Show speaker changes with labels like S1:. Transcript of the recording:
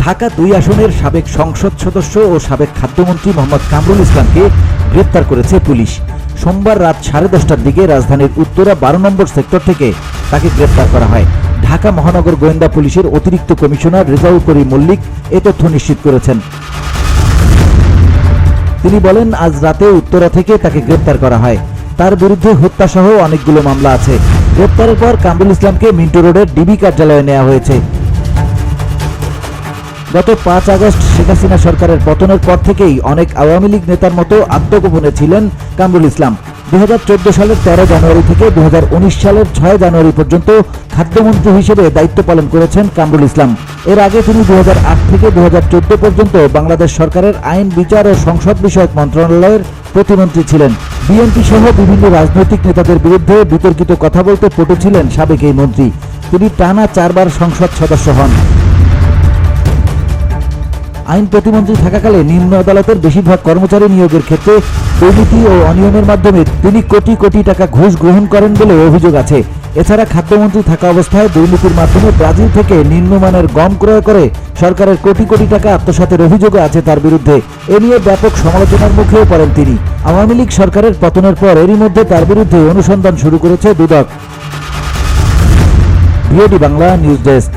S1: ঢাকা ২ আসনের সাবেক সংসদ সদস্য ও সাবেক খাদ্যমন্ত্রী মোহাম্মদ কামরুল ইসলামকে গ্রেপ্তার করেছে পুলিশ। সোমবার রাত 10:30টার দিকে রাজধানীর উত্তরা 12 নম্বর সেক্টর থেকে তাকে গ্রেপ্তার করা হয়। ঢাকা মহানগর গোয়েন্দা পুলিশের অতিরিক্ত কমিশনার রেজাউল করিম মল্লিক এ তথ্য নিশ্চিত করেছেন। তিনি বলেন, আজ রাতে উত্তরা থেকে তাকে গ্রেপ্তার করা হয়। তার বিরুদ্ধে হত্যাসহ অনেকগুলো মামলা আছে। গ্রেপ্তারের পর কামরুল ইসলামকে মিন্টো রোডের ডিবি কার্যালয়ে নেওয়া হয়েছে। গত 5 আগস্ট শেখ হাসিনা সরকারের পতনের পর থেকেই অনেক আওয়ামী লীগ নেতার মতো আত্মগোপনে ছিলেন কামরুল ইসলাম। 2014 সালের 13 জানুয়ারি থেকে 2019 সালের 6 জানুয়ারি পর্যন্ত খাদ্যমন্ত্রী হিসেবে দায়িত্ব পালন করেছেন কামরুল ইসলাম। এর আগে তিনি 2008 থেকে 2014 পর্যন্ত বাংলাদেশ সরকারের আইন, বিচার ও সংসদ বিষয়ক মন্ত্রণালয়ের প্রতিমন্ত্রী ছিলেন। বিএনপি সহ বিভিন্ন রাজনৈতিক নেতাদের বিরুদ্ধে বিতর্কিত কথা বলতে পটু ছিলেন সাবেক এই মন্ত্রী। তিনি টানা 4 বার সংসদ সদস্য হন। আইন প্রতিমন্ত্রী থাকাকালে নিম্ন আদালতের বেশিরভাগ কর্মচারী নিয়োগের ক্ষেত্রে দুর্নীতি ও অনিয়মের মাধ্যমে তিনি কোটি কোটি টাকা ঘুষ গ্রহণ করেন বলে অভিযোগ আছে। এছাড়া খাদ্যমন্ত্রী থাকা অবস্থায় দুর্নীতির মাধ্যমে ব্রাজিল থেকে নিম্নমানের গম ক্রয় করে সরকারের কোটি কোটি টাকা আত্মসাতের অভিযোগও আছে তার বিরুদ্ধে। এ নিয়ে ব্যাপক সমালোচনার মুখেও পড়েন তিনি। আওয়ামী লীগ সরকারের পতনের পর এরই মধ্যে তার বিরুদ্ধে অনুসন্ধান শুরু করেছে Dudok. VOD Bangla news desk.